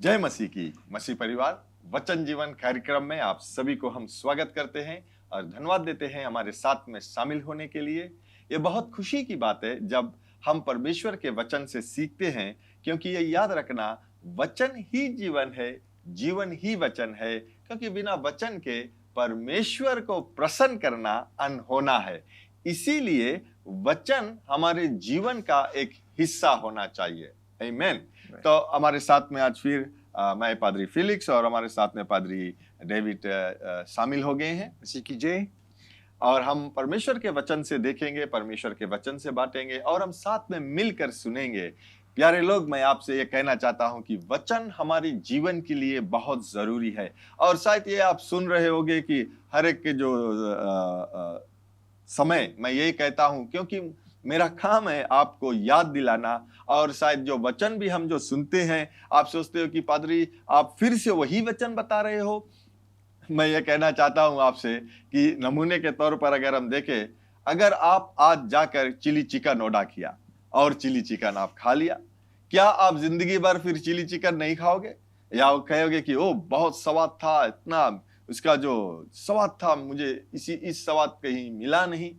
जय मसीह की। मसीह परिवार वचन जीवन कार्यक्रम में आप सभी को हम स्वागत करते हैं और धन्यवाद देते हैं हमारे साथ में शामिल होने के लिए। ये बहुत खुशी की बात है जब हम परमेश्वर के वचन से सीखते हैं, क्योंकि ये याद रखना वचन ही जीवन है, जीवन ही वचन है, क्योंकि बिना वचन के परमेश्वर को प्रसन्न करना अनहोना है। इसीलिए वचन हमारे जीवन का एक हिस्सा होना चाहिए। आमीन। तो हमारे साथ में आज फिर मैं पादरी फिलिक्स और हमारे साथ में पादरी डेविड शामिल हो गए हैं। मसीह की जय। और हम परमेश्वर के वचन से देखेंगे, परमेश्वर के वचन से बांटेंगे और हम साथ में मिलकर सुनेंगे। प्यारे लोग, मैं आपसे ये कहना चाहता हूं कि वचन हमारे जीवन के लिए बहुत जरूरी है। और शायद ये आप सुन रहे होंगे कि हर एक के जो समय मैं यही कहता हूं, क्योंकि मेरा काम है आपको याद दिलाना। और शायद जो वचन भी हम जो सुनते हैं, आप सोचते हो कि पादरी आप फिर से वही वचन बता रहे हो। मैं ये कहना चाहता हूं आपसे कि नमूने के तौर पर अगर हम देखें, अगर आप आज जाकर चिली चिकन ऑर्डर किया और चिली चिकन आप खा लिया, क्या आप जिंदगी भर फिर चिली चिकन नहीं खाओगे? या वो कहोगे कि ओ बहुत स्वाद था, इतना उसका जो स्वाद था मुझे इस स्वाद कहीं मिला नहीं।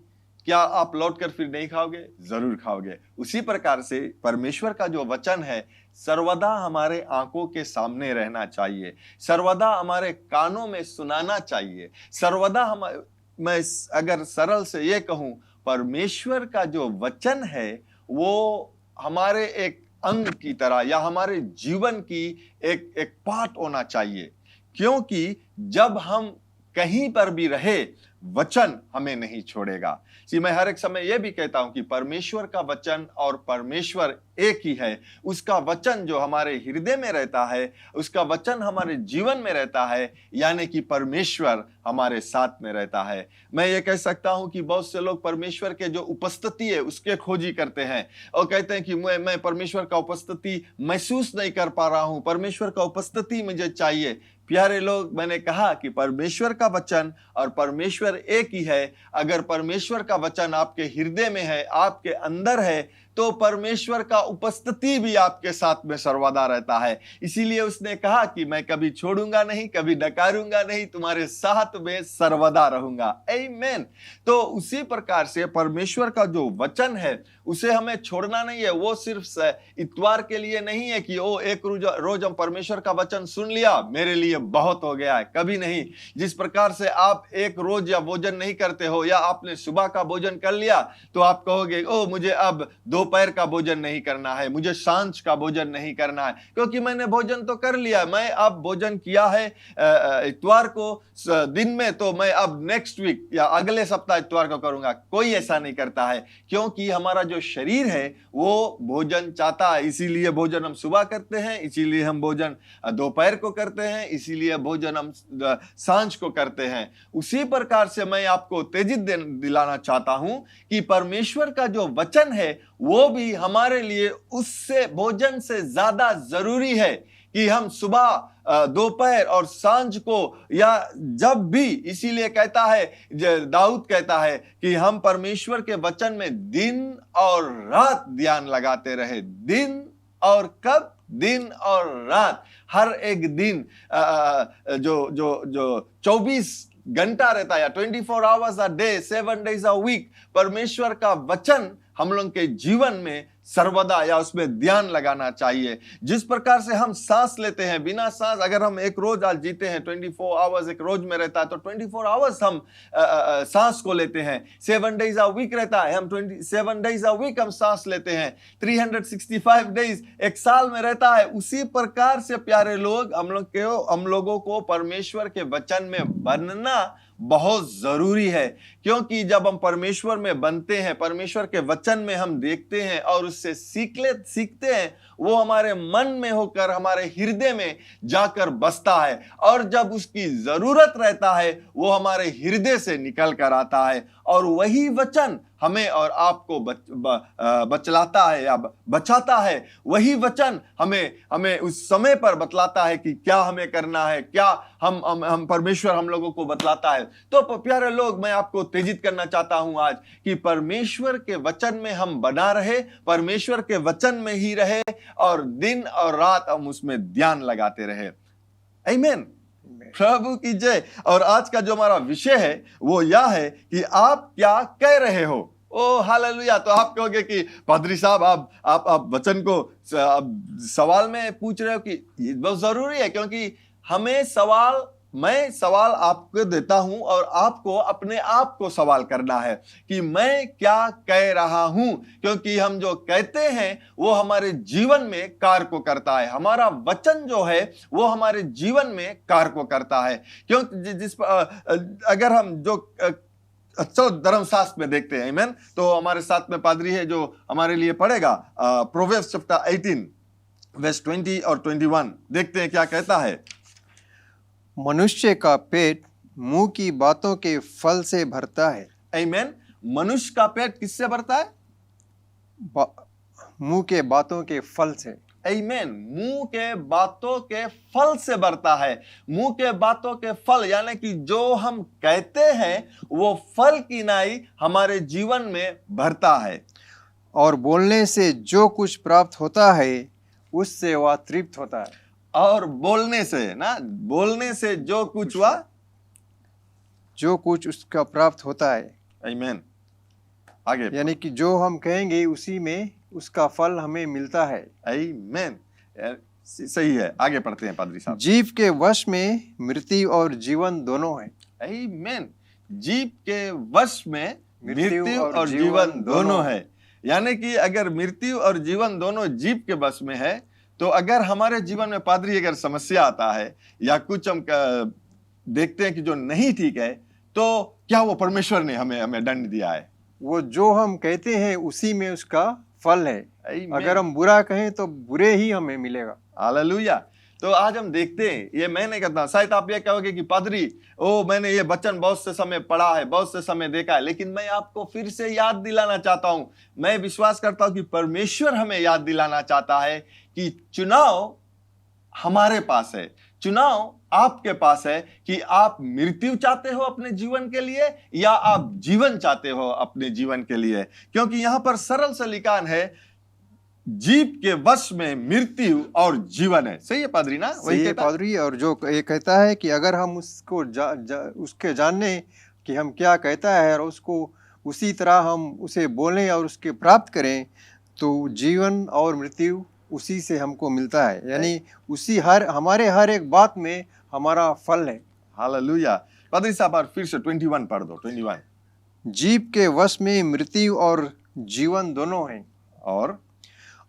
क्या आप लौटकर फिर नहीं खाओगे? जरूर खाओगे। उसी प्रकार से परमेश्वर का जो वचन है सर्वदा हमारे आंखों के सामने रहना चाहिए, सर्वदा हमारे कानों में सुनाना चाहिए, सर्वदा मैं अगर सरल से ये कहूं, परमेश्वर का जो वचन है वो हमारे एक अंग की तरह या हमारे जीवन की एक पार्ट होना चाहिए। क्योंकि जब हम कहीं पर भी रहे, वचन हमें नहीं छोड़ेगा। मैं हर एक समय यह भी कहता हूं कि परमेश्वर का वचन और परमेश्वर एक ही है। उसका वचन जो हमारे हृदय में रहता है, उसका वचन हमारे जीवन में रहता है, यानी कि परमेश्वर हमारे साथ में रहता है। मैं ये कह सकता हूं कि बहुत से लोग परमेश्वर के जो उपस्थिति है उसके खोजी करते हैं और कहते हैं कि मैं परमेश्वर का उपस्थिति महसूस नहीं कर पा रहा हूं, परमेश्वर का उपस्थिति मुझे चाहिए। प्यारे लोग, मैंने कहा कि परमेश्वर का वचन और परमेश्वर एक ही है। अगर परमेश्वर का वचन आपके हृदय में है, आपके अंदर है, तो परमेश्वर का उपस्थिति भी आपके साथ में सर्वदा रहता है। इसीलिए उसने कहा कि मैं कभी छोड़ूंगा नहीं, कभी नकारूंगा नहीं, तुम्हारे साथ में सर्वदा रहूंगा। आमीन। तो उसी प्रकार से परमेश्वर का जो वचन है उसे हमें छोड़ना नहीं है। वो सिर्फ इतवार के लिए नहीं है कि ओ एक रोज हम परमेश्वर का वचन सुन लिया, मेरे लिए बहुत हो गया है। कभी नहीं। जिस प्रकार से आप एक रोज या भोजन नहीं करते हो, या आपने सुबह का भोजन कर लिया तो आप कहोगे ओ मुझे अब दोपहर का भोजन नहीं करना है, मुझे सांझ का भोजन नहीं करना है, क्योंकि मैंने भोजन तो कर लिया। मैं अब भोजन किया है इतवार को दिन में, तो मैं अब नेक्स्ट वीक या अगले सप्ताह इतवार को करूंगा। कोई ऐसा नहीं करता है, क्योंकि हमारा जो शरीर है वो भोजन चाहता है। इसीलिए भोजन हम सुबह करते हैं, इसीलिए हम भोजन दोपहर को करते हैं, इसीलिए भोजन हम सांझ को करते हैं। उसी प्रकार से मैं आपको तेजित दिलाना चाहता हूं कि परमेश्वर का जो वचन है वो भी हमारे लिए उससे भोजन से ज्यादा जरूरी है कि हम सुबह, दोपहर और सांझ को या जब भी, इसीलिए कहता है, दाऊद कहता है कि हम परमेश्वर के वचन में दिन और रात ध्यान लगाते रहे। दिन और कब? दिन और रात। हर एक दिन जो 24 घंटा रहता है, 24 hours a day, 7 days a week, परमेश्वर का वचन हम लोग के जीवन में सर्वदा या उसमें ध्यान लगाना चाहिए। जिस प्रकार से हम सांस लेते हैं, बिना सांस अगर हम एक रोज आज जीते हैं, 24 आवर्स एक रोज में रहता है, तो 24 आवर्स हम सांस को लेते हैं। 7 डेज अ वीक रहता है, हम 27 डेज अ वीक हम सांस लेते हैं। 365 डेज एक साल में रहता है। उसी प्रकार से प्यारे लोग, हम लोगों को परमेश्वर के वचन में बनना बहुत जरूरी है। क्योंकि जब हम परमेश्वर में बनते हैं, परमेश्वर के वचन में हम देखते हैं और उससे सीखते हैं, वो हमारे मन में होकर हमारे हृदय में जाकर बसता है। और जब उसकी जरूरत रहता है वो हमारे हृदय से निकल कर आता है। और वही वचन हमें और आपको बचलाता है या बचाता है, वही वचन हमें उस समय पर बतलाता है कि क्या हमें करना है, क्या हम परमेश्वर हम लोगों को बतलाता है। तो प्यारे लोग, मैं आपको उत्तेजित करना चाहता हूं आज कि परमेश्वर के वचन में हम बना रहे, परमेश्वर के वचन में ही रहे और दिन और रात हम उसमें ध्यान लगाते रहे। आमीन। प्रभु की जय। और आज का जो हमारा विषय है वो यह है कि आप क्या कह रहे हो। ओ हालेलुया। तो आप कहोगे कि पादरी साहब आप वचन को सवाल में पूछ रहे हो कि ये बहुत जरूरी है, क्योंकि मैं सवाल आपको देता हूं और आपको अपने आप को सवाल करना है कि मैं क्या कह रहा हूं, क्योंकि हम जो कहते हैं वो हमारे जीवन में कार्य को करता है। हमारा वचन जो है वो हमारे जीवन में कार्य को करता है। क्योंकि अगर हम जो अच्छा धर्मशास्त्र में देखते हैं, आमीन, तो हमारे साथ में पादरी है जो हमारे लिए पढ़ेगा प्रोवर्ब्स चैप्टर 18 वर्स 20 और 21। देखते हैं क्या कहता है। मनुष्य का पेट मुंह की बातों के फल से भरता है। आमीन। मनुष्य का पेट किससे भरता है? मुंह के बातों के फल से। आमीन। मुंह के बातों के फल से भरता है। मुंह के बातों के फल यानी कि जो हम कहते हैं वो फल की नाई हमारे जीवन में भरता है। और बोलने से जो कुछ प्राप्त होता है उससे वह तृप्त होता है। और बोलने से जो कुछ उसका प्राप्त होता है। आमीन। आगे यानी कि जो हम कहेंगे उसी में उसका फल हमें मिलता है। आमीन। सही है। आगे पढ़ते हैं पादरी साहब। जीव के वश में मृत्यु और जीवन दोनों है। आमीन। जीव के वश में मृत्यु और जीवन दोनों है। यानी कि अगर मृत्यु और जीवन दोनों जीव के वश में है, तो अगर हमारे जीवन में पादरी अगर समस्या आता है या कुछ हम देखते हैं कि जो नहीं ठीक है, तो क्या वो परमेश्वर ने हमें दंड दिया है? वो जो हम कहते हैं उसी में उसका फल है। अगर हम बुरा कहें तो बुरे ही हमें मिलेगा। हालेलुया। तो आज हम देखते हैं, ये मैं नहीं कहता, शायद आप ये कहोगे कि पादरी मैंने ये वचन बहुत से समय पढ़ा है, बहुत से समय देखा है, लेकिन मैं आपको फिर से याद दिलाना चाहता हूं। मैं विश्वास करता हूं कि परमेश्वर हमें याद दिलाना चाहता है कि चुनाव हमारे पास है, चुनाव आपके पास है कि आप मृत्यु चाहते हो अपने जीवन के लिए या आप जीवन चाहते हो अपने जीवन के लिए। क्योंकि यहां पर सरल से लिखा है, जीव के वश में मृत्यु और जीवन है। सही है पादरी ना? वही है पादरी। और जो ये कहता है कि अगर हम उसको उसके जानने कि हम क्या कहता है और उसको उसी तरह हम उसे बोलें और उसके प्राप्त करें, तो जीवन और मृत्यु उसी से हमको मिलता है। यानी उसी हमारे हर एक बात में हमारा फल है। हालेलुया। पादरी साहब फिर से 21 पढ़ दो। 21। जीव के वश में मृत्यु और जीवन दोनों हैं,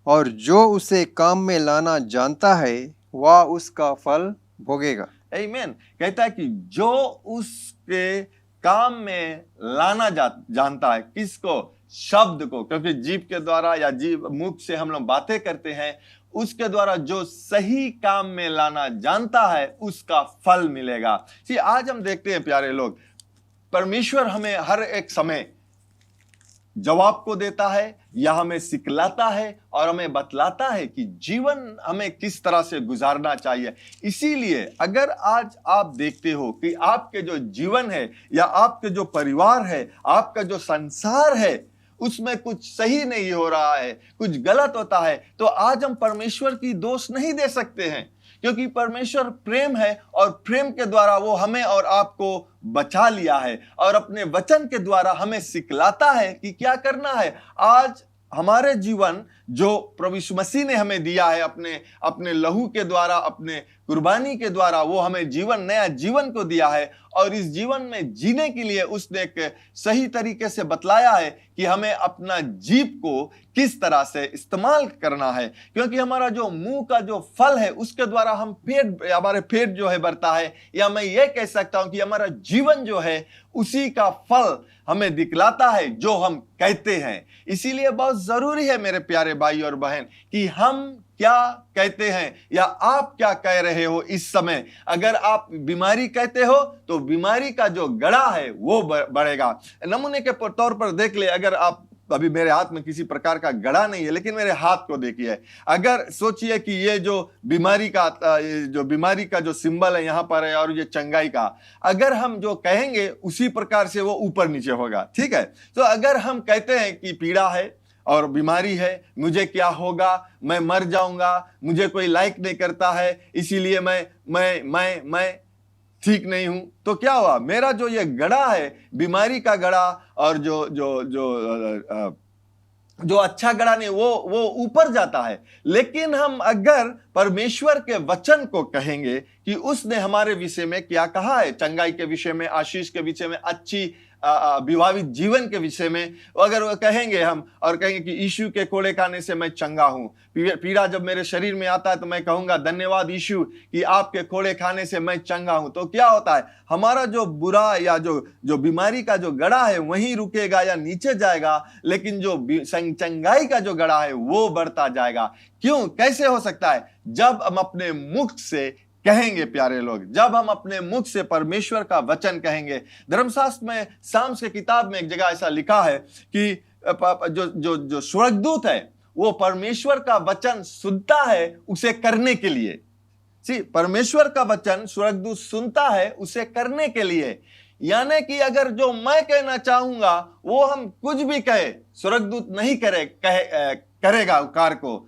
और जो उसे काम में लाना जानता है वह उसका फल भोगेगा। आमीन। कहता है कि जो उसके काम में लाना जानता है, किसको? शब्द को। क्योंकि जीव के द्वारा या जीव मुख से हम लोग बातें करते हैं, उसके द्वारा जो सही काम में लाना जानता है उसका फल मिलेगा। आज हम देखते हैं प्यारे लोग, परमेश्वर हमें हर एक समय जवाब को देता है या हमें सिखलाता है और हमें बतलाता है कि जीवन हमें किस तरह से गुजारना चाहिए। इसीलिए अगर आज आप देखते हो कि आपके जो जीवन है या आपके जो परिवार है, आपका जो संसार है, उसमें कुछ सही नहीं हो रहा है, कुछ गलत होता है, तो आज हम परमेश्वर की दोष नहीं दे सकते हैं, क्योंकि परमेश्वर प्रेम है और प्रेम के द्वारा वो हमें और आपको बचा लिया है और अपने वचन के द्वारा हमें सिखलाता है कि क्या करना है। आज हमारे जीवन जो प्रभु यीशु मसीह ने हमें दिया है अपने लहू के द्वारा, अपने कुर्बानी के द्वारा, वो हमें नया जीवन को दिया है और इस जीवन में जीने के लिए उसने एक सही तरीके से बतलाया है कि हमें अपना जीव को किस तरह से इस्तेमाल करना है। क्योंकि हमारा जो मुंह का जो फल है उसके द्वारा हमारे पेट जो है बढ़ता है, या मैं ये कह सकता हूं कि हमारा जीवन जो है उसी का फल हमें दिखलाता है जो हम कहते हैं। इसीलिए बहुत जरूरी है मेरे प्यारे भाई और बहन कि हम क्या कहते हैं या आप क्या कह रहे हो इस समय? अगर आप बीमारी कहते हो तो बीमारी का जो गड़ा है वो बढ़ेगा। नमूने के तौर पर देख ले, अगर आप, अभी मेरे हाथ में किसी प्रकार का गड़ा नहीं है, लेकिन मेरे हाथ को देखिए, अगर सोचिए कि ये जो बीमारी का जो सिंबल है यहां पर है और ये चंगाई का, अगर हम जो कहेंगे उसी प्रकार से वो ऊपर नीचे होगा। ठीक है, तो अगर हम कहते हैं कि पीड़ा है और बीमारी है, मुझे क्या होगा, मैं मर जाऊंगा, मुझे कोई लाइक नहीं करता है, इसीलिए मैं ठीक नहीं हूं, तो क्या हुआ? मेरा जो ये गड़ा है, बीमारी का गड़ा, और जो अच्छा गड़ा नहीं, वो ऊपर जाता है। लेकिन हम अगर परमेश्वर के वचन को कहेंगे कि उसने हमारे विषय में क्या कहा है, चंगाई के विषय में, आशीष के विषय में, अच्छी विवाहित जीवन के विषय में, अगर वो कहेंगे हम और कहेंगे कि यीशु के कोड़े खाने से मैं चंगा हूं, पीड़ा जब मेरे शरीर में आता है तो मैं कहूंगा धन्यवाद यीशु कि आपके कोड़े खाने से मैं चंगा हूं, तो क्या होता है? हमारा जो बुरा या जो बीमारी का जो गड़ा है वहीं रुकेगा या नीचे जाएगा, लेकिन जो चंगाई का जो गड़ा है वो बढ़ता जाएगा। क्यों? कैसे हो सकता है? जब हम अपने मुख से कहेंगे, प्यारे लोग, जब हम अपने मुख से परमेश्वर का वचन कहेंगे। धर्मशास्त्र में, साम्स के किताब में एक जगह ऐसा लिखा है कि जो स्वर्गदूत है वो परमेश्वर का वचन सुनता है उसे करने के लिए। परमेश्वर का वचन स्वर्गदूत सुनता है उसे करने के लिए। यानी कि अगर जो मैं कहना चाहूंगा वो हम कुछ भी कहे, स्वर्गदूत नहीं करेगा कार्य को।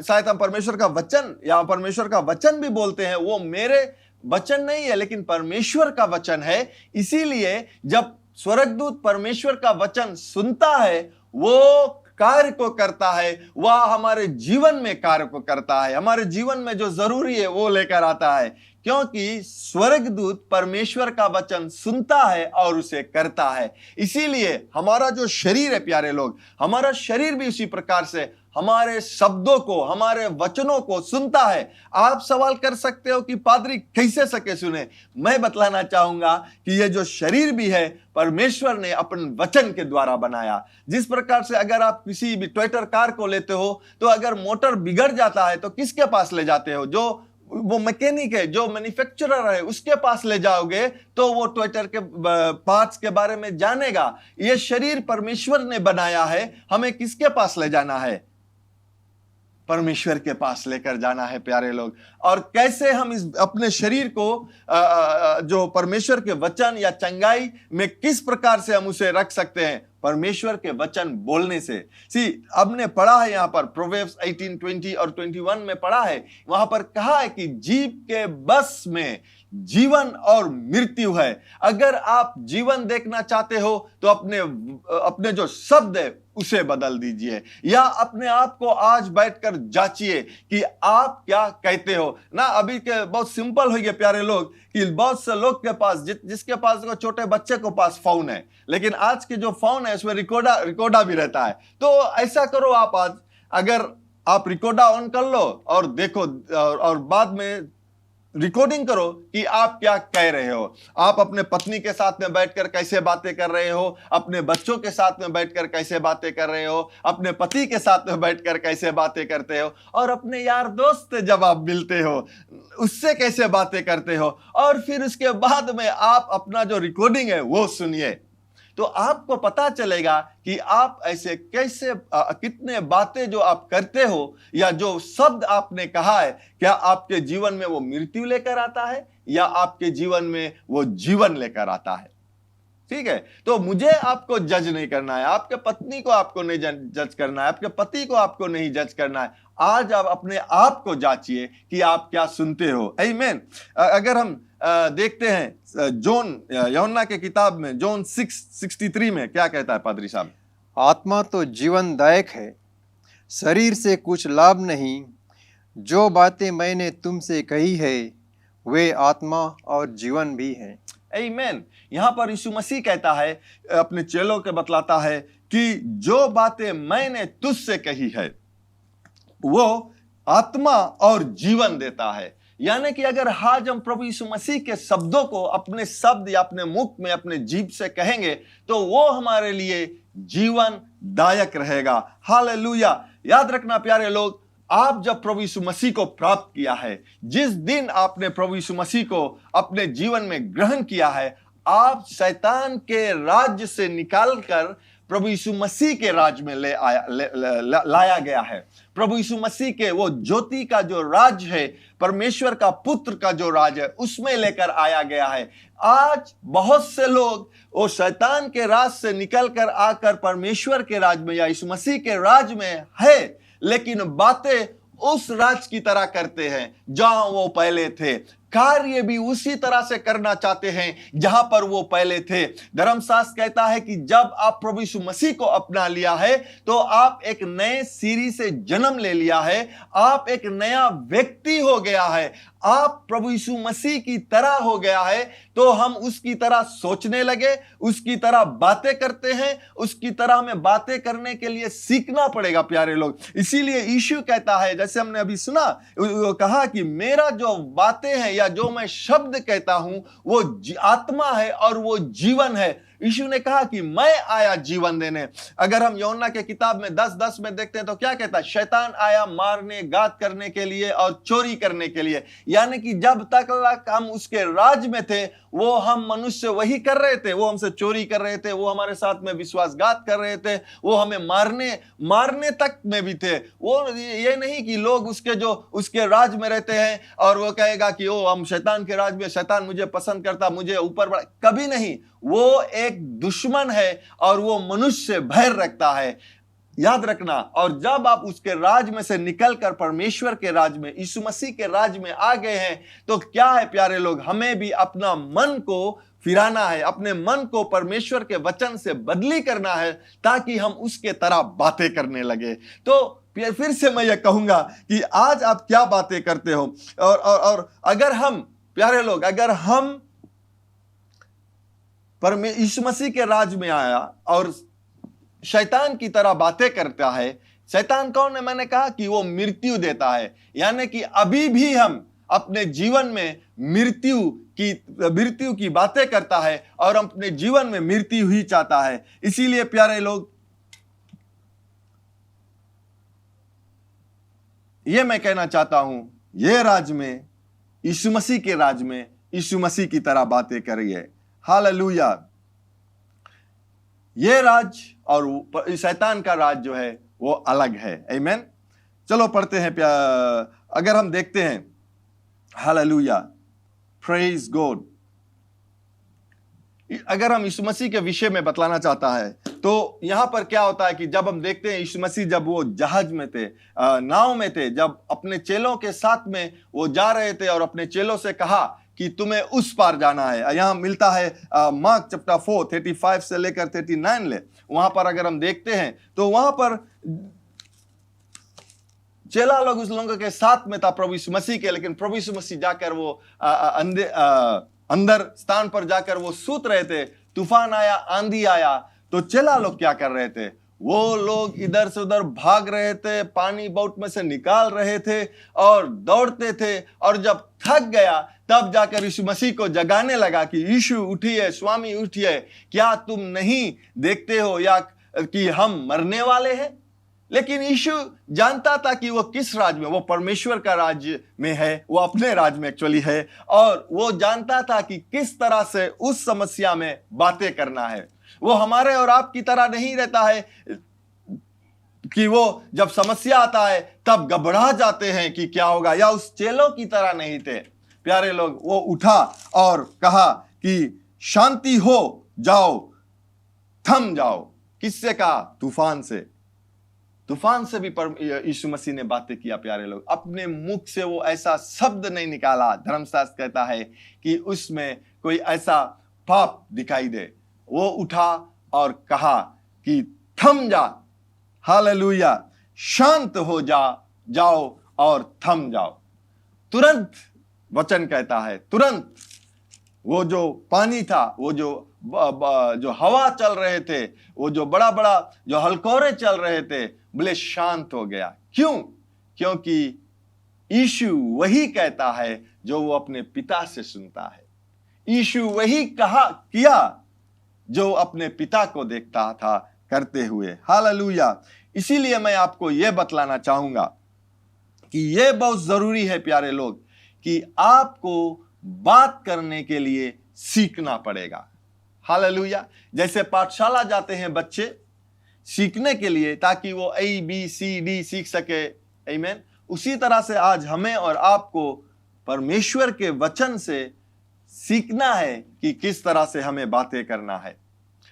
शायद हम परमेश्वर का वचन या परमेश्वर का वचन भी बोलते हैं, वो मेरे वचन नहीं है लेकिन परमेश्वर का वचन है। इसीलिए जब स्वर्गदूत परमेश्वर का वचन सुनता है वो कार्य को करता है, वह हमारे जीवन में कार्य को करता है, हमारे जीवन में जो जरूरी है वो लेकर आता है, क्योंकि स्वर्गदूत परमेश्वर का वचन सुनता है और उसे करता है। इसीलिए हमारा जो शरीर है, प्यारे लोग, हमारा शरीर भी उसी प्रकार से हमारे शब्दों को, हमारे वचनों को सुनता है। आप सवाल कर सकते हो कि पादरी कैसे सके सुने? मैं बतलाना चाहूंगा कि ये जो शरीर भी है परमेश्वर ने अपने वचन के द्वारा बनाया। जिस प्रकार से अगर आप किसी भी टोयोटा कार को लेते हो तो अगर मोटर बिगड़ जाता है तो किसके पास ले जाते हो? जो वो मैकेनिक है, जो मैन्युफैक्चरर है, उसके पास ले जाओगे तो वो टोयोटा के पार्ट्स के बारे में जानेगा। ये शरीर परमेश्वर ने बनाया है, हमें किसके पास ले जाना है? परमेश्वर के पास लेकर जाना है, प्यारे लोग। और कैसे हम इस अपने शरीर को जो परमेश्वर के वचन या चंगाई में किस प्रकार से हम उसे रख सकते हैं? परमेश्वर के वचन बोलने से। हमने पढ़ा है यहाँ पर प्रोवेर्ब्स 18, 20 और 21 में पढ़ा है, वहां पर कहा है कि जीभ के बस में जीवन और मृत्यु है। अगर आप जीवन देखना चाहते हो तो अपने जो शब्द है उसे बदल दीजिए, या अपने आप को आज बैठकर जांचिए कि आप क्या कहते हो ना। अभी के बहुत सिंपल हो गया, प्यारे लोग, कि बहुत से लोग के पास, जिसके पास छोटे बच्चे को पास फोन है, लेकिन आज के जो फोन है उसमें रिकॉर्डा भी रहता है। तो ऐसा करो, आप आज अगर आप रिकॉर्डा ऑन कर लो और देखो और बाद में रिकॉर्डिंग करो कि आप क्या कह रहे हो। आप अपने पत्नी के साथ में बैठकर कैसे बातें कर रहे हो, अपने बच्चों के साथ में बैठकर कैसे बातें कर रहे हो, अपने पति के साथ में बैठकर कैसे बातें करते हो, और अपने यार दोस्त जब आप मिलते हो उससे कैसे बातें करते हो। और फिर उसके बाद में आप अपना जो रिकॉर्डिंग है वो सुनिए, तो आपको पता चलेगा कि आप ऐसे कैसे कितने बातें जो आप करते हो या जो शब्द आपने कहा है, क्या आपके जीवन में वो मृत्यु लेकर आता है या आपके जीवन में वो जीवन लेकर आता है। ठीक है, तो मुझे आपको जज नहीं करना है, आपके पत्नी को आपको नहीं जज करना है, आपके पति को आपको नहीं जज करना है। आज आप अपने आप को जांचिए कि आप क्या सुनते हो। आमीन। अगर हम देखते हैं यूहन्ना के किताब में जॉन 6:63 में क्या कहता है पादरी साहब? आत्मा तो जीवनदायक है, शरीर से कुछ लाभ नहीं। जो बातें मैंने तुमसे कही है वे आत्मा और जीवन भी है। आमीन। यहाँ पर यीशु मसीह कहता है, अपने चेलों के बतलाता है कि जो बातें मैंने तुझसे कही है वो आत्मा और जीवन देता है। यानी कि अगर आज हम प्रभु यीशु मसीह के शब्दों को अपने शब्द या अपने मुख में, अपने जीभ से कहेंगे तो वो हमारे लिए जीवन दायक रहेगा। हालेलुया। याद रखना प्यारे लोग, आप जब प्रभु यीशु मसीह को प्राप्त किया है, जिस दिन आपने प्रभु यीशु मसीह को अपने जीवन में ग्रहण किया है, आप शैतान के राज्य से निकालकर प्रभु यीशु मसीह के राज्य में लाया गया है। प्रभु यीशु मसीह के वो ज्योति का जो राज है, परमेश्वर का पुत्र का जो राज है, उसमें लेकर आया गया है। आज बहुत से लोग वो शैतान के राज से निकलकर आकर परमेश्वर के राज में या यीशु मसीह के राज में है, लेकिन बातें उस राज की तरह करते हैं जहां वो पहले थे, कार्य भी उसी तरह से करना चाहते हैं जहां पर वो पहले थे। धर्मशास्त्र कहता है कि जब आप प्रभु यीशु मसीह को अपना लिया है तो आप एक नए सिरे से जन्म ले लिया है, आप एक नया व्यक्ति हो गया है, आप प्रभु यीशु मसीह की तरह हो गया है। तो हम उसकी तरह सोचने लगे, उसकी तरह बातें करते हैं, उसकी तरह हमें बातें करने के लिए सीखना पड़ेगा प्यारे लोग। इसीलिए यीशु कहता है, जैसे हमने अभी सुना, वो कहा कि मेरा जो बातें हैं या जो मैं शब्द कहता हूं वो आत्मा है और वो जीवन है। यीशु ने कहा कि मैं आया जीवन देने। अगर हम यूहन्ना के किताब में 10:10 में देखते हैं तो क्या कहता है? शैतान आया मारने, घात करने के लिए और चोरी करने के लिए। यानी कि जब तक हम उसके राज में थे, वो हम मनुष्य वही कर रहे थे। वो हमसे चोरी कर रहे थे, वो हमारे साथ में विश्वासघात कर रहे थे, वो हमें मारने तक में भी थे। वो ये नहीं कि लोग उसके राज में रहते हैं और वो कहेगा कि ओ हम शैतान के राज में, शैतान मुझे पसंद करता, मुझे ऊपर बढ़ा, कभी नहीं। वो एक दुश्मन है और वो मनुष्य भय रखता है, याद रखना। और जब आप उसके राज में से निकलकर परमेश्वर के राज में, यीशु मसीह के राज में आ गए हैं, तो क्या है प्यारे लोग, हमें भी अपना मन को फिराना है, अपने मन को परमेश्वर के वचन से बदली करना है ताकि हम उसके तरह बातें करने लगे। तो फिर से मैं ये कहूंगा कि आज आप क्या बातें करते हो। और अगर हम प्यारे लोग, अगर हम यीशु मसीह के राज में आया और शैतान की तरह बातें करता है, शैतान कौन है? मैंने कहा कि वो मृत्यु देता है। यानी कि अभी भी हम अपने जीवन में मृत्यु की बातें करता है और अपने जीवन में मृत्यु ही चाहता है। इसीलिए प्यारे लोग, ये मैं कहना चाहता हूं, ये राज में, यीशु मसीह के राज में, यीशु मसीह की तरह बातें करिए। हालेलुया। ये राज और शैतान का राज जो है वो अलग है। आमीन। चलो पढ़ते हैं। अगर हम देखते हैं, हालेलुया, प्रेज गॉड। अगर हम यीशु मसीह के विषय में बतलाना चाहता है तो यहां पर क्या होता है कि जब हम देखते हैं यीशु मसीह जब वो जहाज में थे, नाव में थे, जब अपने चेलों के साथ में वो जा रहे थे और अपने चेलों से कहा कि तुम्हें उस पार जाना है। यहां मिलता है मार्क चैप्टर 4 35 से लेकर 39 ले। वहां पर अगर हम देखते हैं तो वहां पर चेला लोग उस लोगों के साथ में था प्रभु यीशु मसीह के, लेकिन प्रभु यीशु मसीह जाकर वो अंदर स्थान पर जाकर वो सूत रहे थे। तूफान आया, आंधी आया, तो चेला लोग क्या कर रहे थे? वो लोग इधर से उधर भाग रहे थे, पानी बोट में से निकाल रहे थे और दौड़ते थे। और जब थक गया तब जाकर यीशु मसीह को जगाने लगा कि यीशु उठिए, स्वामी उठिए, क्या तुम नहीं देखते हो या कि हम मरने वाले हैं? लेकिन यीशु जानता था कि वो किस राज में, वो परमेश्वर का राज्य में है, वो अपने राज में एक्चुअली है। और वो जानता था कि किस तरह से उस समस्या में बातें करना है। वो हमारे और आपकी तरह नहीं रहता है कि वो जब समस्या आता है तब घबरा जाते हैं कि क्या होगा, या उस चेलों की तरह नहीं थे प्यारे लोग। वो उठा और कहा कि शांति हो जाओ, थम जाओ। किससे कहा? तूफान से। तूफान से भी यीशु मसीह ने बातें किया प्यारे लोग। अपने मुख से वो ऐसा शब्द नहीं निकाला, धर्मशास्त्र कहता है कि उसमें कोई ऐसा पाप दिखाई दे। वो उठा और कहा कि थम जा, हालेलुया, शांत हो जाओ और थम जाओ। तुरंत वचन कहता है, तुरंत वो जो पानी था, वो जो हवा चल रहे थे, वो जो बड़ा बड़ा जो हलकोरे चल रहे थे, बोले शांत हो गया। क्यों? क्योंकि यीशु वही कहता है जो वो अपने पिता से सुनता है। यीशु वही किया जो अपने पिता को देखता था करते हुए। हालेलुया। इसीलिए मैं आपको यह बतलाना चाहूंगा कि ये बहुत जरूरी है प्यारे लोग कि आपको बात करने के लिए सीखना पड़ेगा। हालेलुया। जैसे पाठशाला जाते हैं बच्चे सीखने के लिए ताकि वो ABCD सीख सके, आमीन, उसी तरह से आज हमें और आपको परमेश्वर के वचन से सीखना है कि किस तरह से हमें बातें करना है।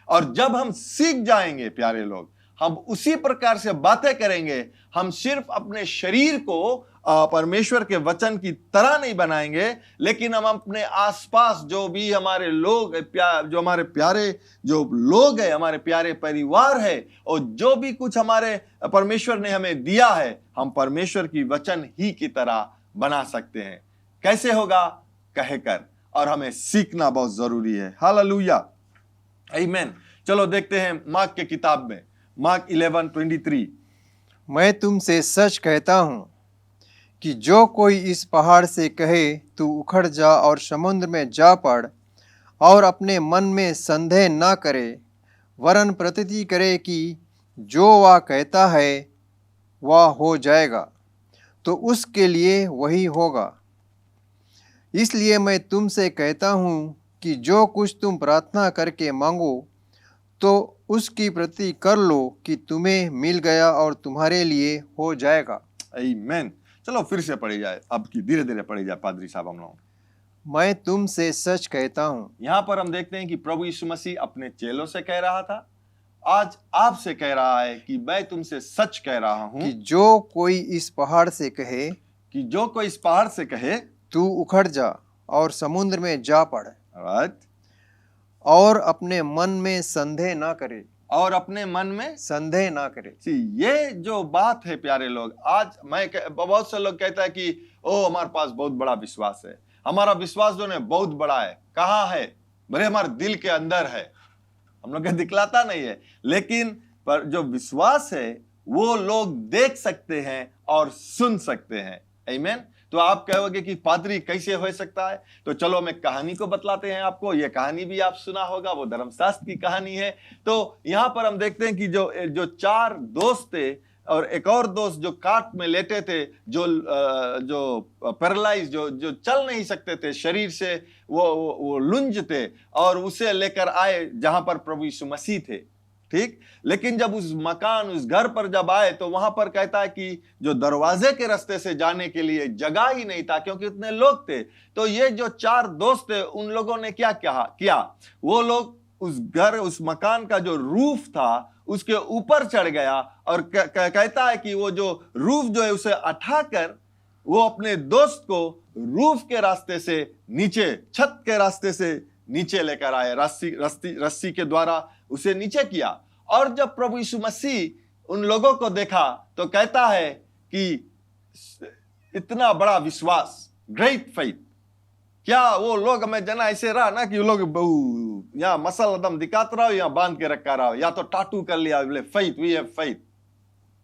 और जब हम सीख जाएंगे प्यारे लोग, हम उसी प्रकार से बातें करेंगे। हम सिर्फ अपने शरीर को परमेश्वर के वचन की तरह नहीं बनाएंगे, लेकिन हम अपने आसपास जो भी हमारे लोग, जो हमारे प्यारे जो लोग हैं, हमारे प्यारे परिवार है, और जो भी कुछ हमारे परमेश्वर ने हमें दिया है, हम परमेश्वर की वचन ही की तरह बना सकते हैं। कैसे होगा? कहकर, और हमें सीखना बहुत जरूरी है। हालेलुया, आमीन। चलो देखते हैं मार्क के किताब में, मार्क 11:23। मैं तुमसे सच कहता हूँ कि जो कोई इस पहाड़ से कहे तू उखड़ जा और समुद्र में जा पड़, और अपने मन में संदेह न करे, वरन प्रतीति करे कि जो वह कहता है वह हो जाएगा, तो उसके लिए वही होगा। इसलिए मैं तुमसे कहता हूँ कि जो कुछ तुम प्रार्थना करके मांगो तो उसकी प्रति कर लो कि तुम्हें मिल गया और तुम्हारे लिए हो जाएगा। आमीन। चलो फिर से पढ़ी जाए, अब की धीरे धीरे पढ़ी जाए पादरी साहब हम लोग। मैं तुमसे सच कहता हूँ। यहाँ पर हम देखते हैं कि प्रभु यीशु मसीह अपने चेलों से कह रहा था, आज आपसे कह रहा है कि मैं तुमसे सच कह रहा हूँ कि जो कोई इस पहाड़ से कहे, कि जो कोई इस पहाड़ से कहे तू उखड़ जा और समुद्र में जा पड़, राइट, और अपने मन में संदेह ना करे, और अपने मन में संदेह ना करे। ये जो बात है प्यारे लोग, आज बहुत से लोग कहता है कि ओ हमारे पास बहुत बड़ा विश्वास है, हमारा विश्वास जो है बहुत बड़ा है। कहाँ है? बड़े हमारे दिल के अंदर है, हम लोग दिखलाता नहीं है। लेकिन पर जो विश्वास है वो लोग देख सकते हैं और सुन सकते हैं। आमीन। तो आप कहोगे कि पादरी कैसे हो सकता है? तो चलो मैं कहानी को बतलाते हैं आपको। ये कहानी भी आप सुना होगा, वो धर्मशास्त्र की कहानी है। तो यहाँ पर हम देखते हैं कि जो 4 दोस्त थे और एक और दोस्त जो काट में लेटे थे, जो पैरालाइज, जो चल नहीं सकते थे शरीर से, वो लुंज थे, और उसे लेकर आए जहां पर प्रभु यीशु मसीह थे। ठीक, लेकिन जब उस मकान, उस घर पर जब आए तो वहां पर कहता है कि जो दरवाजे के रास्ते से जाने के लिए जगह ही नहीं था, क्योंकि इतने लोग थे। तो ये जो 4 दोस्त थे, उन लोगों ने क्या किया? वो लोग उस घर, उस मकान का जो रूफ था उसके ऊपर चढ़ गया, और कहता है कि वो जो रूफ जो है उसे उठाकर वो अपने दोस्त को रूफ के रास्ते से नीचे, छत के रास्ते से नीचे लेकर आए, रस्सी के द्वारा उसे नीचे किया। और जब प्रभु यीशु मसीह उन लोगों को देखा तो कहता है कि इतना बड़ा विश्वास, ग्रेट फेथ। क्या वो लोग हमें जना ऐसे रहा ना कि वो लोग यहाँ मसल दम दिखाते रहो, यहाँ बांध के रखा रहो, या तो टाटू कर लिया, बोले फेथ, वी हैव फेथ,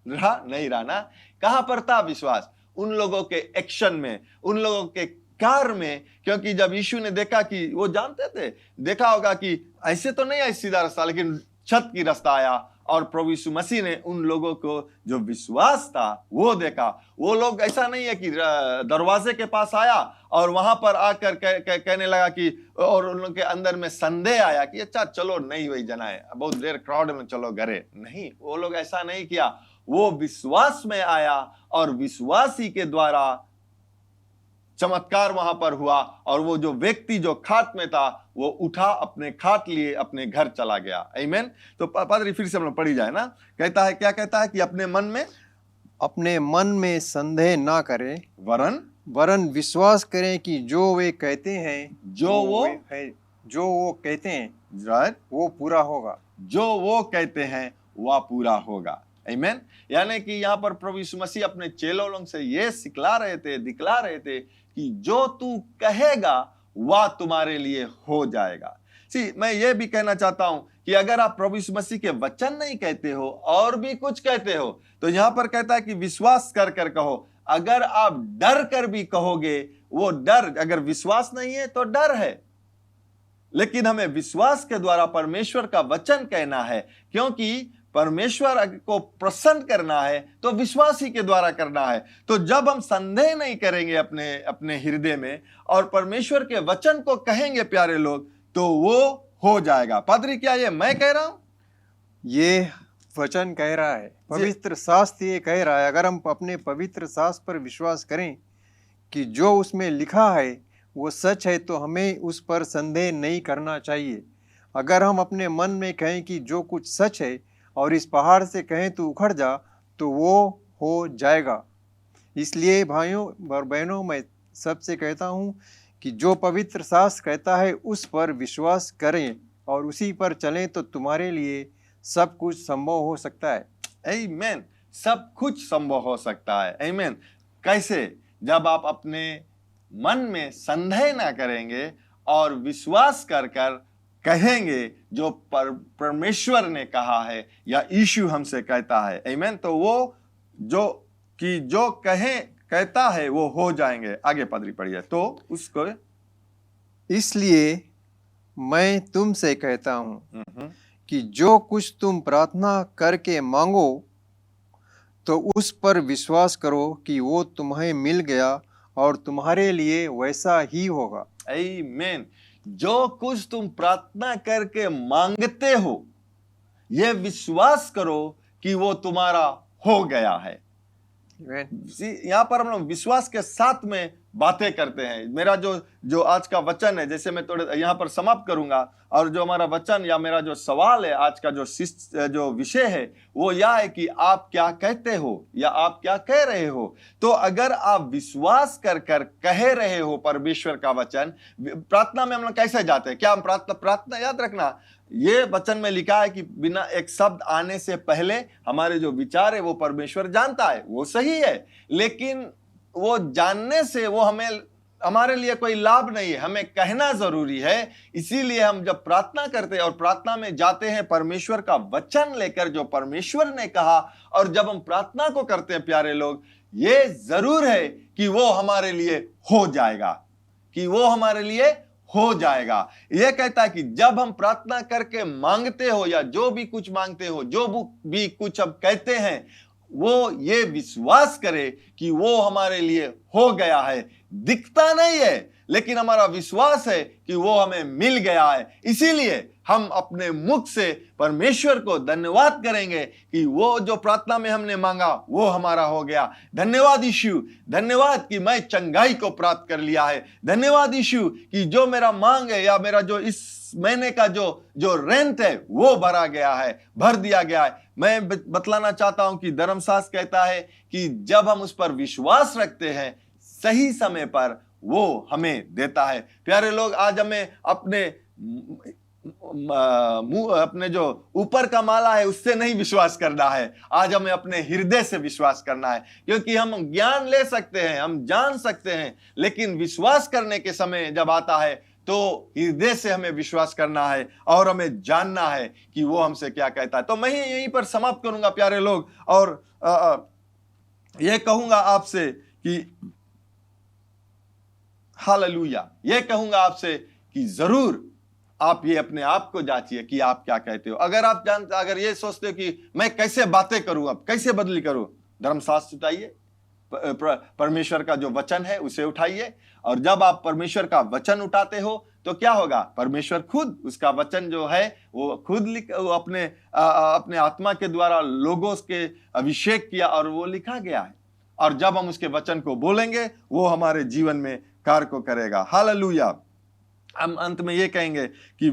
रहा नहीं रहा ना। कहां पर था विश्वास? उन लोगों के एक्शन में, उन लोगों के कार्य में। क्योंकि जब यीशु ने देखा कि वो जानते थे, देखा होगा कि ऐसे तो नहीं आया सीधा रास्ता, लेकिन छत की रास्ता आया, और प्रभु यीशु मसीह ने उन लोगों को जो विश्वास था वो देखा। वो लोग ऐसा नहीं है कि दरवाजे के पास आया और वहां पर आकर कहने लगा कि, और उन लोगों के अंदर में संदेह आया कि अच्छा चलो नहीं वही जना है, बहुत देर क्राउड में चलो घरे। नहीं, वो लोग ऐसा नहीं किया। वो विश्वास में आया और विश्वासी के द्वारा चमत्कार वहां पर हुआ, और वो जो व्यक्ति जो खाट में था वो उठा, अपने खाट लिए अपने घर चला गया। आमीन। तो पादरी फिर से हम लोग पढ़ी जाए ना, कहता है, क्या कहता है कि अपने मन में संदेह ना करे, वरन विश्वास करें कि जो वे कहते हैं, जो वो कहते हैं, राइट, वो पूरा होगा। जो वो कहते हैं वह पूरा होगा। आमीन। यानी कि यहाँ पर प्रभु यीशु मसीह अपने चेलों लोगों से ये दिखला रहे थे कि जो तू कहेगा वह तुम्हारे लिए हो जाएगा। मैं ये भी कहना चाहता हूं कि अगर आप प्रभु यीशु मसीह के वचन नहीं कहते हो और भी कुछ कहते हो, तो यहाँ पर कहता है कि विश्वास कर कहो। अगर आप डर कर भी कहोगे, वो डर, अगर विश्वास नहीं है तो डर है, लेकिन हमें विश्वास के द्वारा परमेश्वर का वचन कहना है, क्योंकि परमेश्वर को प्रसन्न करना है तो विश्वास ही के द्वारा करना है। तो जब हम संदेह नहीं करेंगे अपने अपने हृदय में और परमेश्वर के वचन को कहेंगे प्यारे लोग, तो वो हो जाएगा। पादरी, क्या ये मैं कह रहा हूं? ये वचन कह रहा है, पवित्र शास्त्र ये कह रहा है। अगर हम अपने पवित्र शास्त्र पर विश्वास करें कि जो उसमें लिखा है वो सच है, तो हमें उस पर संदेह नहीं करना चाहिए। अगर हम अपने मन में कहें कि जो कुछ सच है और इस पहाड़ से कहें तो उखड़ जा, तो वो हो जाएगा। इसलिए भाइयों और बहनों, मैं सबसे कहता हूँ कि जो पवित्र शास्त्र कहता है उस पर विश्वास करें और उसी पर चलें, तो तुम्हारे लिए सब कुछ संभव हो सकता है। आमीन। सब कुछ संभव हो सकता है। आमीन। कैसे? जब आप अपने मन में संदेह ना करेंगे और विश्वास कर कर कहेंगे जो परमेश्वर ने कहा है या यीशु हमसे कहता है। आमीन। तो वो जो कहता है वो हो जाएंगे। आगे पादरी पढ़िए। तो उसको, इसलिए मैं तुमसे कहता हूं कि जो कुछ तुम प्रार्थना करके मांगो, तो उस पर विश्वास करो कि वो तुम्हें मिल गया और तुम्हारे लिए वैसा ही होगा। आमीन। जो कुछ तुम प्रार्थना करके मांगते हो, ये विश्वास करो कि वो तुम्हारा हो गया है। यहाँ पर हम लोग विश्वास के साथ में बातें करते हैं। मेरा जो आज का वचन है, जैसे मैं थोड़े यहाँ पर समाप्त करूंगा, और जो हमारा वचन या मेरा जो सवाल है आज का जो विषय है वो यह है कि आप क्या कहते हो या आप क्या कह रहे हो। तो अगर आप विश्वास कर कर कह रहे हो परमेश्वर का वचन, प्रार्थना में हम लोग कैसे जाते हैं? क्या हम प्रार्थना याद रखना, ये वचन में लिखा है कि बिना एक शब्द आने से पहले हमारे जो विचार है वो परमेश्वर जानता है। वो सही है, लेकिन वो जानने से वो हमारे लिए कोई लाभ नहीं है। हमें कहना जरूरी है। इसीलिए हम जब प्रार्थना करते हैं और प्रार्थना में जाते हैं परमेश्वर का वचन लेकर जो परमेश्वर ने कहा, और जब हम प्रार्थना को करते हैं प्यारे लोग, ये जरूर है कि वो हमारे लिए हो जाएगा, कि वो हमारे लिए हो जाएगा। यह कहता है कि जब हम प्रार्थना करके मांगते हो या जो भी कुछ मांगते हो, जो भी कुछ अब कहते हैं, वो ये विश्वास करे कि वो हमारे लिए हो गया है। दिखता नहीं है, लेकिन हमारा विश्वास है कि वो हमें मिल गया है। इसीलिए हम अपने मुख से परमेश्वर को धन्यवाद करेंगे कि वो जो प्रार्थना में हमने मांगा वो हमारा हो गया। धन्यवाद यीशु, धन्यवाद कि मैं चंगाई को प्राप्त कर लिया है। धन्यवाद यीशु कि जो मेरा मांग है या मेरा जो इस महीने का जो रेंट है वो भर दिया गया है। मैं बतलाना चाहता हूं कि धर्मशास्त्र कहता है कि जब हम उस पर विश्वास रखते हैं, सही समय पर वो हमें देता है। प्यारे लोग, आज हमें अपने जो ऊपर का माला है उससे नहीं विश्वास करना है। आज हमें अपने हृदय से विश्वास करना है, क्योंकि हम ज्ञान ले सकते हैं, हम जान सकते हैं, लेकिन विश्वास करने के समय जब आता है तो हृदय से हमें विश्वास करना है और हमें जानना है कि वो हमसे क्या कहता है। तो मैं यहीं पर समाप्त करूंगा प्यारे लोग, और ये कहूंगा आपसे कि हालेलुया, ये कहूंगा आपसे कि जरूर आप ये अपने आप को जांचिए कि आप क्या कहते हो। अगर ये सोचते हो कि मैं कैसे बातें करूं, अब कैसे बदली करूं, धर्मशास्त्र उठाइए, परमेश्वर का जो वचन है उसे उठाइए, और जब आप परमेश्वर का वचन उठाते हो तो क्या होगा? परमेश्वर खुद उसका वचन जो है वो खुद अपने आत्मा के द्वारा लोगों के अभिषेक किया और वो लिखा गया है। और जब हम उसके वचन को बोलेंगे वो हमारे जीवन में कार्य को करेगा। हालेलुया। हम अंत में ये कहेंगे कि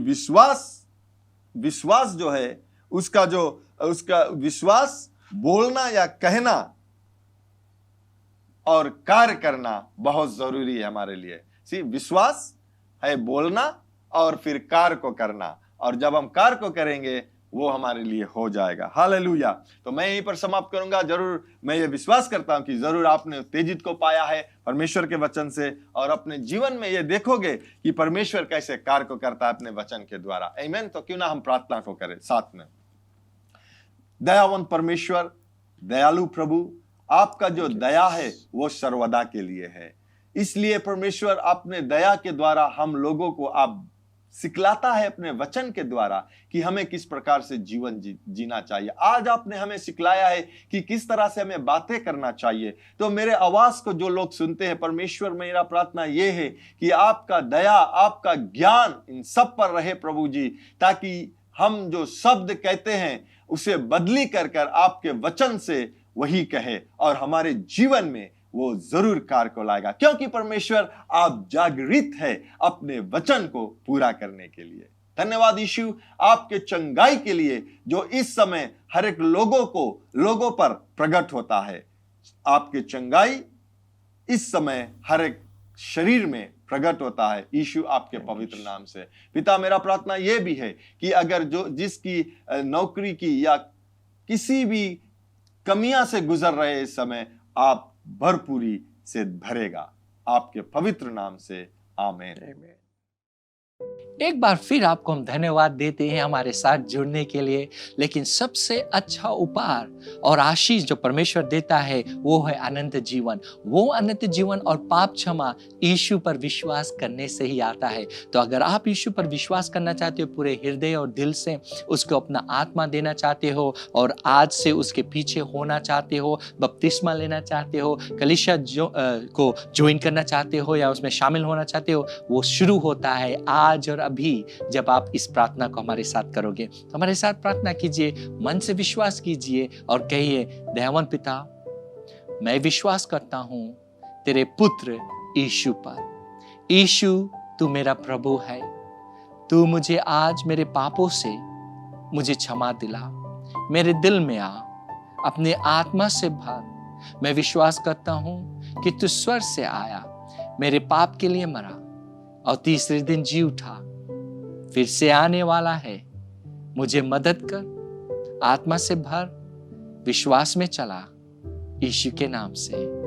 विश्वास जो है उसका विश्वास बोलना या कहना और कार्य करना बहुत जरूरी है हमारे लिए। विश्वास है बोलना और फिर कार्य को करना, और जब हम कार्य को करेंगे वो हमारे लिए हो जाएगा। हालेलुया। तो मैं यहीं पर समाप्त करूंगा। जरूर मैं ये विश्वास करता हूं कि जरूर आपने उत्तेजित को पाया है परमेश्वर के वचन से, और अपने जीवन में ये देखोगे कि परमेश्वर कैसे कार्य को करता है अपने वचन के द्वारा। आमीन। तो क्यों ना हम प्रार्थना को करें साथ में। दयावान परमेश्वर, दयालु प्रभु, आपका जो दया है वो सर्वदा के लिए है। इसलिए परमेश्वर अपने दया के द्वारा हम लोगों को आप सिखलाता है अपने वचन के द्वारा कि हमें किस प्रकार से जीवन जीना चाहिए। आज आपने हमें सिखलाया है कि किस तरह से हमें बातें करना चाहिए। तो मेरे आवाज को जो लोग सुनते हैं, परमेश्वर, मेरा प्रार्थना ये है कि आपका दया, आपका ज्ञान इन सब पर रहे प्रभु जी, ताकि हम जो शब्द कहते हैं उसे बदली कर आपके वचन से वही कहे और हमारे जीवन में वो जरूर कार्य को लाएगा, क्योंकि परमेश्वर आप जागृत है अपने वचन को पूरा करने के लिए। धन्यवाद यीशु आपके चंगाई के लिए जो इस समय हर एक लोगों पर प्रकट होता है। आपके चंगाई इस समय हर एक शरीर में प्रकट होता है यीशु आपके पवित्र नाम से। पिता, मेरा प्रार्थना यह भी है कि अगर जो जिसकी नौकरी की या किसी भी कमियां से गुजर रहे इस समय, आप भरपूरी से भरेगा, आपके पवित्र नाम से आमीन। एक बार फिर आपको हम धन्यवाद देते हैं हमारे साथ जुड़ने के लिए। लेकिन सबसे अच्छा उपहार और आशीष जो परमेश्वर देता है वो है अनंत जीवन। वो अनंत जीवन और पाप क्षमा यीशु पर विश्वास करने से ही आता है। तो अगर आप यीशु पर विश्वास करना चाहते हो, पूरे हृदय और दिल से उसको अपना आत्मा देना चाहते हो और आज से उसके पीछे होना चाहते हो, बपतिस्मा लेना चाहते हो, कलीसिया को ज्वाइन करना चाहते हो या उसमें शामिल होना चाहते हो, वो शुरू होता है आज और अभी जब आप इस प्रार्थना को हमारे साथ करोगे। तो हमारे साथ प्रार्थना कीजिए, मन से विश्वास कीजिए और कहिए, दयावान पिता, मैं विश्वास करता हूं तेरे पुत्र यीशु पर। यीशु, तू मेरा प्रभु है। तू मुझे आज मेरे पापों से मुझे क्षमा दिला, मेरे दिल में आ, अपने आत्मा से भर। मैं विश्वास करता हूं कि तू स्वर्ग से आया, मेरे पाप के लिए मरा और तीसरे दिन जी उठा, फिर से आने वाला है। मुझे मदद कर, आत्मा से भर, विश्वास में चला, यीशु के नाम से,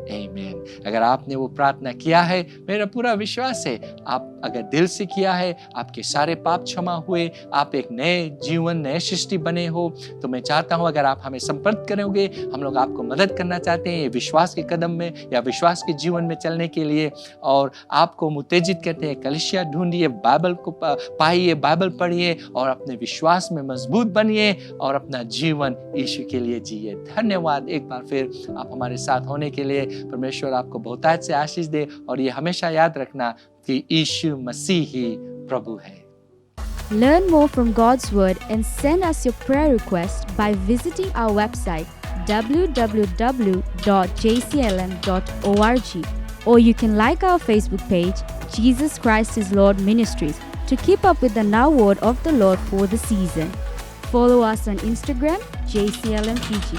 आमीन। अगर आपने वो प्रार्थना किया है, मेरा पूरा विश्वास है आप अगर दिल से किया है, आपके सारे पाप क्षमा हुए, आप एक नए जीवन, नए सृष्टि बने हो। तो मैं चाहता हूं अगर आप हमें संपर्क करोगे, हम लोग आपको मदद करना चाहते हैं विश्वास के कदम में या विश्वास के जीवन में चलने के लिए, और आपको उत्तेजित करते हैं, कलीसिया ढूंढिए, बाइबल को पाइए, बाइबल पढ़िए और अपने विश्वास में मजबूत बनिए और अपना जीवन यीशु के लिए जिए। धन्यवाद एक बार फिर आप हमारे साथ होने के लिए। परमेश्वर आपको बहुतायत से आशीष दे और ये हमेशा याद रखना कि यीशु मसीह ही प्रभु है। Learn more from God's Word and send us your prayer request by visiting our website www.jclm.org, or you can like our Facebook page, Jesus Christ is Lord Ministries, to keep up with the now word of the Lord for the season. Follow us on Instagram, JCLMPG.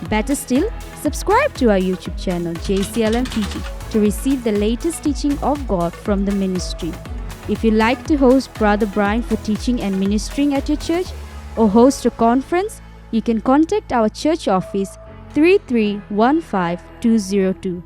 Better still, subscribe to our YouTube channel, JCLMPG, to receive the latest teaching of God from the ministry. If you like to host Brother Brian for teaching and ministering at your church, or host a conference, you can contact our church office 3315202.